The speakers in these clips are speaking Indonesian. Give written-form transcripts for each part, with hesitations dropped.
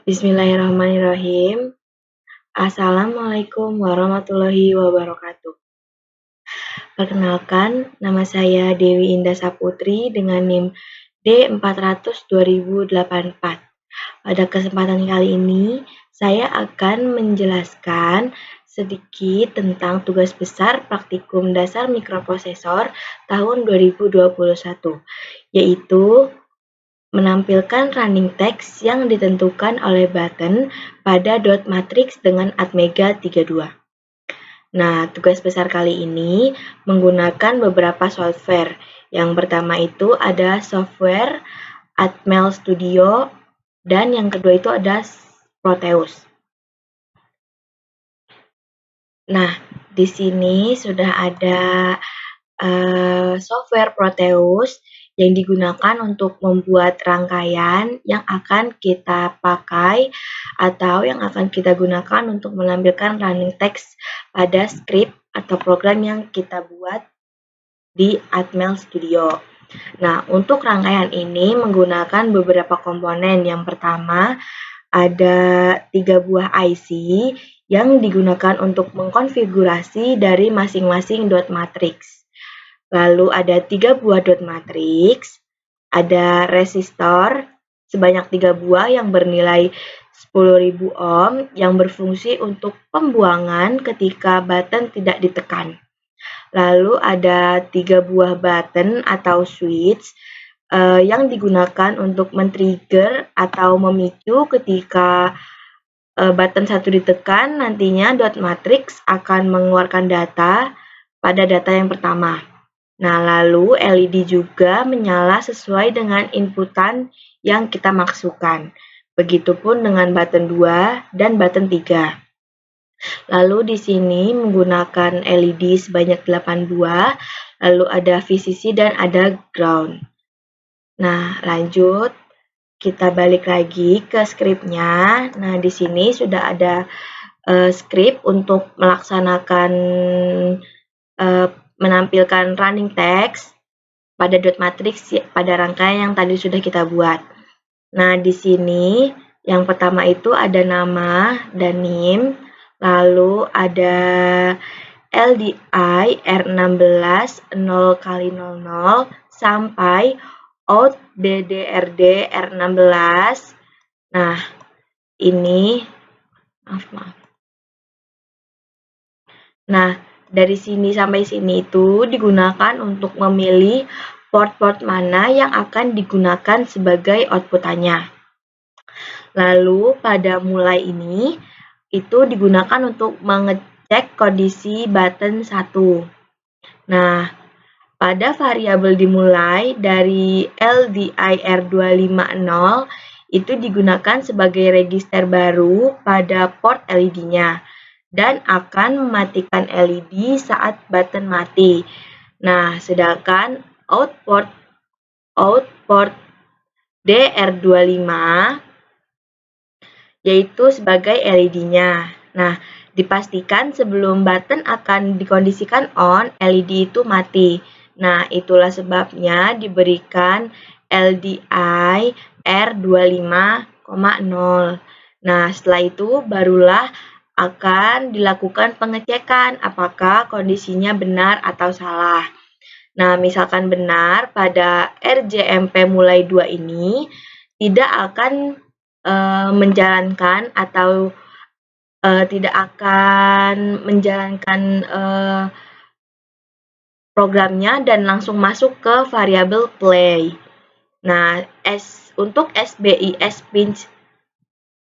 Bismillahirrahmanirrahim. Assalamualaikum warahmatullahi wabarakatuh. Perkenalkan, nama saya Dewi Indah Saputri dengan NIM D400-2084. Pada kesempatan kali ini, saya akan menjelaskan sedikit tentang tugas besar praktikum dasar mikroprosesor tahun 2021, yaitu menampilkan running text yang ditentukan oleh button pada dot matrix dengan Atmega 32. Nah, tugas besar kali ini menggunakan beberapa software. Yang pertama itu ada software Atmel Studio dan yang kedua itu ada Proteus. Nah, di sini sudah ada software Proteus yang digunakan untuk membuat rangkaian yang akan kita pakai atau yang akan kita gunakan untuk menampilkan running text pada script atau program yang kita buat di Atmel Studio. Nah, untuk rangkaian ini menggunakan beberapa komponen. Yang pertama, ada 3 buah IC yang digunakan untuk mengkonfigurasi dari masing-masing dot matrix. Lalu ada 3 buah dot matrix, ada resistor sebanyak 3 buah yang bernilai 10.000 ohm yang berfungsi untuk pembuangan ketika button tidak ditekan. Lalu ada 3 buah button atau switch yang digunakan untuk men-trigger atau memicu ketika button 1 ditekan, nantinya dot matrix akan mengeluarkan data pada data yang pertama. Nah, lalu LED juga menyala sesuai dengan inputan yang kita masukkan. Begitupun dengan button 2 dan button 3. Lalu di sini menggunakan LED sebanyak 8 buah, lalu ada VCC dan ada ground. Nah, lanjut kita balik lagi ke scriptnya. Nah, di sini sudah ada script untuk melaksanakan menampilkan running text pada dot matrix pada rangkaian yang tadi sudah kita buat. Nah, di sini yang pertama itu ada nama dan NIM, lalu ada LDI R16 0x00 sampai out DDRD R16. Nah, ini maaf. Nah, dari sini sampai sini itu digunakan untuk memilih port-port mana yang akan digunakan sebagai outputannya. Lalu pada mulai ini itu digunakan untuk mengecek kondisi button 1. Nah, pada variabel dimulai dari LDIR250 itu digunakan sebagai register baru pada port LED-nya dan akan mematikan LED saat button mati. Nah, sedangkan output DR25 yaitu sebagai LED-nya. Nah, dipastikan sebelum button akan dikondisikan on, LED itu mati. Nah, itulah sebabnya diberikan LDI R25,0. Nah, setelah itu barulah akan dilakukan pengecekan apakah kondisinya benar atau salah. Nah, misalkan benar pada RJMP mulai 2 ini tidak akan menjalankan atau tidak akan menjalankan programnya dan langsung masuk ke variabel play. Nah, untuk SBIS pin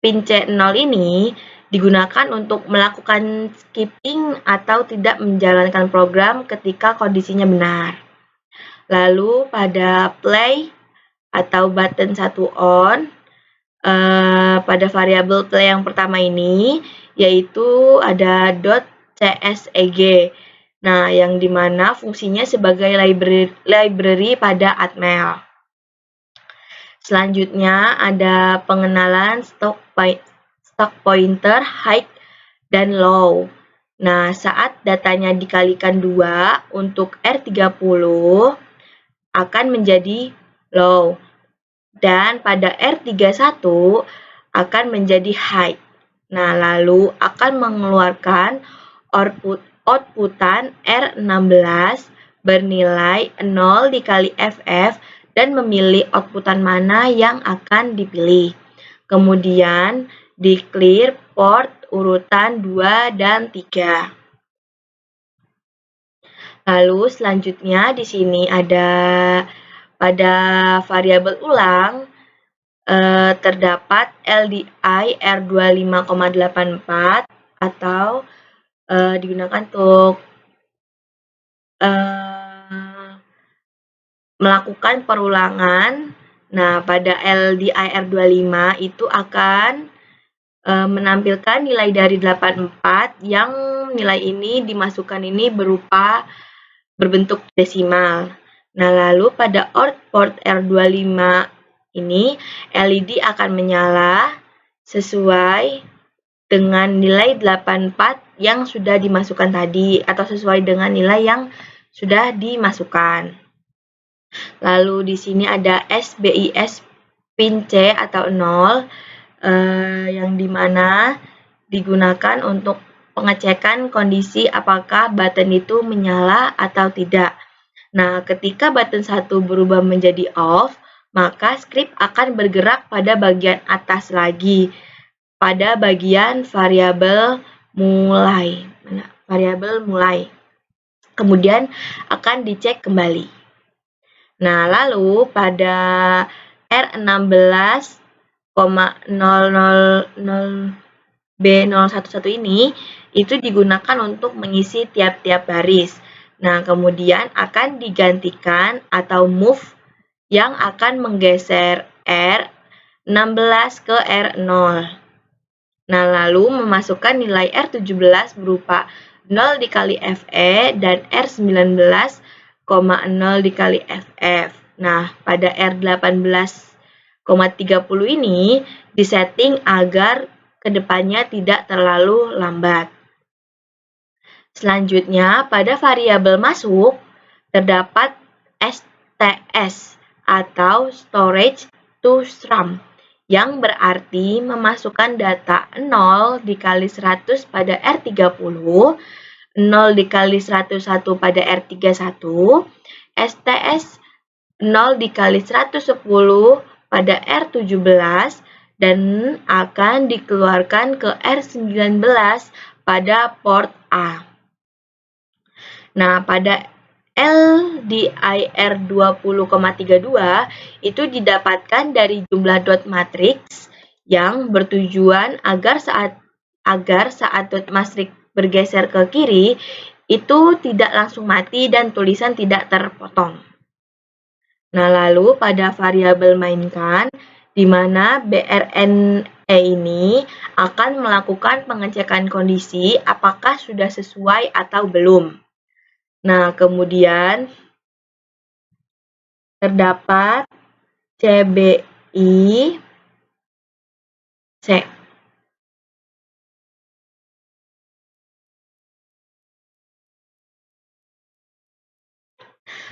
C0 ini digunakan untuk melakukan skipping atau tidak menjalankan program ketika kondisinya benar. Lalu pada play atau button 1 on, pada variabel play yang pertama ini, yaitu ada .cseg. Nah, yang dimana fungsinya sebagai library pada Atmel. Selanjutnya ada pengenalan stock pointer high dan low. Nah, saat datanya dikalikan 2 untuk R30 akan menjadi low. Dan pada R31 akan menjadi high. Nah, lalu akan mengeluarkan outputan R16 bernilai 0 dikali FF dan memilih outputan mana yang akan dipilih. Kemudian di clear port urutan 2 dan 3. Lalu selanjutnya di sini ada pada variabel ulang terdapat LDI R25,84 atau digunakan untuk melakukan perulangan. Nah, pada LDI R25 itu akan menampilkan nilai dari 84 yang nilai ini dimasukkan ini berupa berbentuk desimal. Nah, lalu pada port R25 ini LED akan menyala sesuai dengan nilai 84 yang sudah dimasukkan tadi atau sesuai dengan nilai yang sudah dimasukkan. Lalu di sini ada SBIS pin C atau 0 yang dimana digunakan untuk pengecekan kondisi apakah button itu menyala atau tidak. Nah, ketika button 1 berubah menjadi off, maka script akan bergerak pada bagian atas lagi, pada bagian variabel mulai. Kemudian akan dicek kembali. Nah, lalu pada R16,000B011 ini itu digunakan untuk mengisi tiap-tiap baris. Nah, kemudian akan digantikan atau move yang akan menggeser R16 ke R0. Nah, lalu memasukkan nilai R17 berupa 0 dikali FE dan R19, 0 dikali FF. Nah, pada R18,30 ini disetting agar kedepannya tidak terlalu lambat. Selanjutnya, pada variabel masuk terdapat STS atau Storage to RAM yang berarti memasukkan data 0 dikali 100 pada R30, 0 dikali 101 pada R31, STS 0 dikali 110 pada R17, dan akan dikeluarkan ke R19 pada port A. Nah, pada LDIR 20,32 itu didapatkan dari jumlah dot matriks yang bertujuan agar saat dot matriks bergeser ke kiri itu tidak langsung mati dan tulisan tidak terpotong. Nah, lalu pada variabel mainkan di mana BRNE ini akan melakukan pengecekan kondisi apakah sudah sesuai atau belum. Nah, kemudian terdapat CBI C.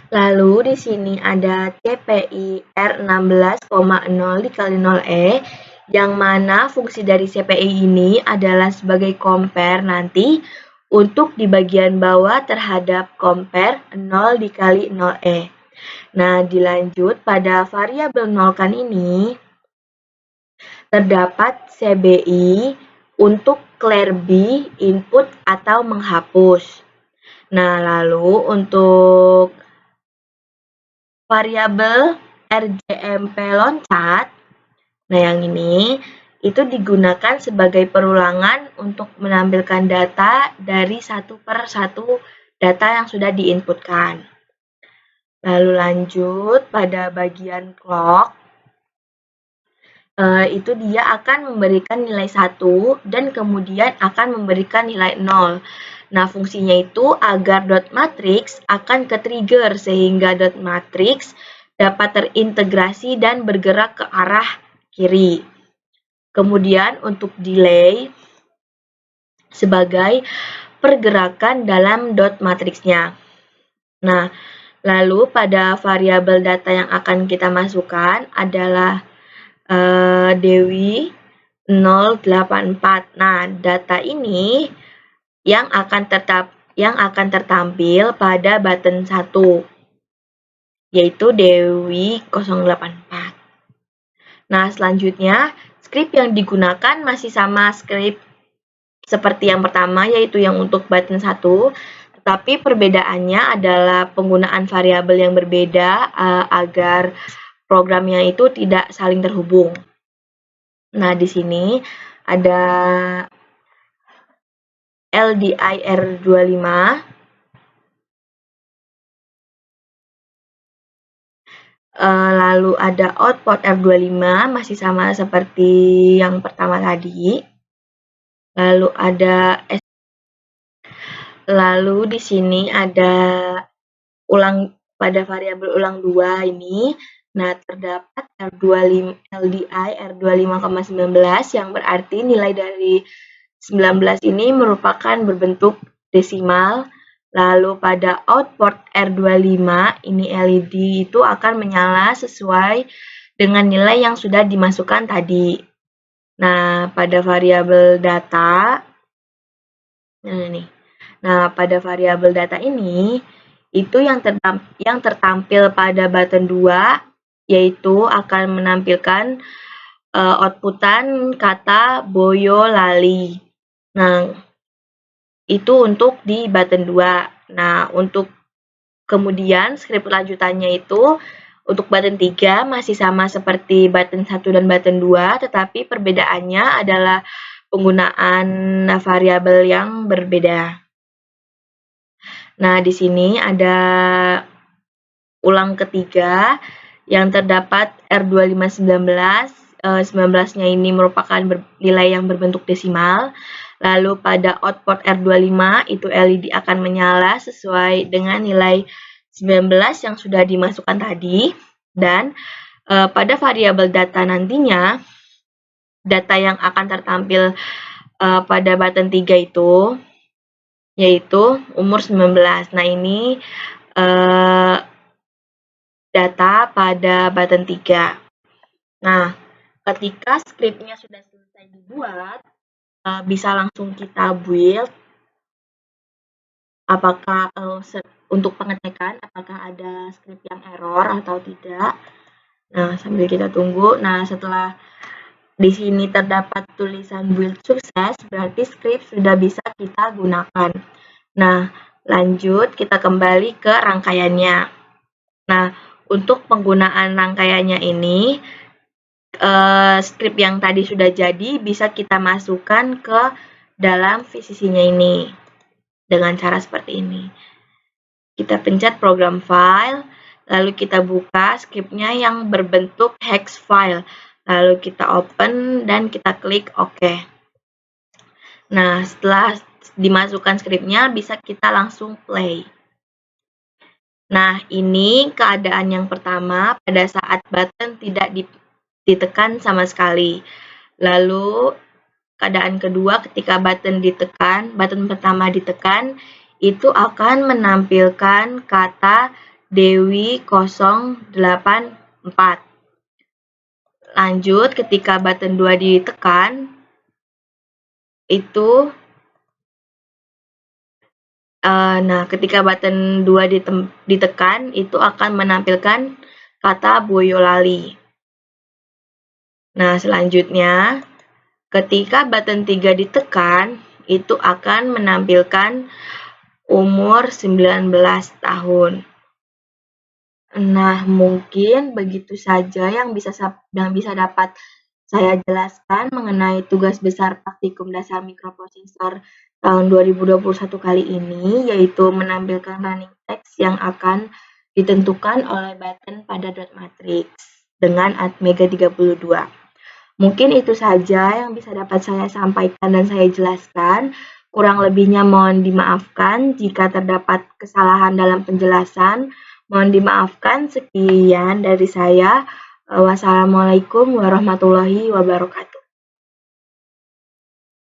Lalu di sini ada CPI R16,0 dikali 0E, yang mana fungsi dari CPI ini adalah sebagai compare nanti untuk di bagian bawah terhadap compare 0 dikali 0E. Nah, dilanjut pada variabel nolkan ini terdapat CBI untuk clear B, input atau menghapus. Nah, lalu untuk variabel RJMP loncat, nah yang ini itu digunakan sebagai perulangan untuk menampilkan data dari satu per satu data yang sudah diinputkan. Lalu lanjut pada bagian clock, itu dia akan memberikan nilai 1 dan kemudian akan memberikan nilai 0. Nah, fungsinya itu agar dot matrix akan ke-trigger sehingga dot matrix dapat terintegrasi dan bergerak ke arah kiri. Kemudian untuk delay sebagai pergerakan dalam dot matriksnya. Nah, lalu pada variabel data yang akan kita masukkan adalah Dewi 084. Nah, data ini yang akan tertampil pada button 1, yaitu Dewi 084. Nah, selanjutnya script yang digunakan masih sama script seperti yang pertama, yaitu yang untuk button 1, tetapi perbedaannya adalah penggunaan variabel yang berbeda agar programnya itu tidak saling terhubung. Nah, di sini ada LDIR25, lalu ada output R25, masih sama seperti yang pertama tadi. Lalu ada lalu di sini ada pada variabel ulang 2 ini. Nah, terdapat LDI R25,19 yang berarti nilai dari 19 ini merupakan berbentuk desimal. Lalu pada output R25 ini LED itu akan menyala sesuai dengan nilai yang sudah dimasukkan tadi. Nah, pada variabel data pada variabel data ini itu yang tertampil pada button 2 yaitu akan menampilkan outputan kata Boyolali. Nah, itu untuk di button 2. Nah, untuk kemudian script lanjutannya itu untuk button 3 masih sama seperti button 1 dan button 2, tetapi perbedaannya adalah penggunaan variabel yang berbeda. Nah, di sini ada ulang ketiga yang terdapat R2519. 19-nya ini merupakan nilai yang berbentuk desimal. Lalu pada output R25 itu LED akan menyala sesuai dengan nilai 19 yang sudah dimasukkan tadi. Dan pada variabel data nantinya, data yang akan tertampil pada button 3 itu yaitu umur 19. Nah, ini data pada button 3. Nah, ketika scriptnya sudah selesai dibuat, bisa langsung kita build. Apakah untuk pengecekan apakah ada script yang error atau tidak. Nah, sambil kita tunggu. Nah, setelah di sini terdapat tulisan build sukses, berarti script sudah bisa kita gunakan. Nah, lanjut kita kembali ke rangkaiannya. Nah, untuk penggunaan rangkaiannya ini, script yang tadi sudah jadi bisa kita masukkan ke dalam VCC-nya ini dengan cara seperti ini. Kita pencet program file, lalu kita buka scriptnya yang berbentuk hex file. Lalu kita open dan kita klik OK. Nah, setelah dimasukkan scriptnya, bisa kita langsung play. Nah, ini keadaan yang pertama pada saat button tidak ditekan sama sekali. Lalu, keadaan kedua ketika button pertama ditekan, itu akan menampilkan kata Dewi 084. Lanjut, ketika button 2 ditekan, itu ketika button 2 ditekan, itu akan menampilkan kata Boyolali. Nah, selanjutnya, ketika button 3 ditekan, itu akan menampilkan umur 19 tahun. Nah, mungkin begitu saja yang bisa dapat saya jelaskan mengenai tugas besar praktikum dasar mikroprosesor tahun 2021 kali ini, yaitu menampilkan running text yang akan ditentukan oleh button pada dot matrix dengan Atmega 32. Mungkin itu saja yang bisa dapat saya sampaikan dan saya jelaskan. Kurang lebihnya mohon dimaafkan jika terdapat kesalahan dalam penjelasan. Mohon dimaafkan. Sekian dari saya. Wassalamualaikum warahmatullahi wabarakatuh.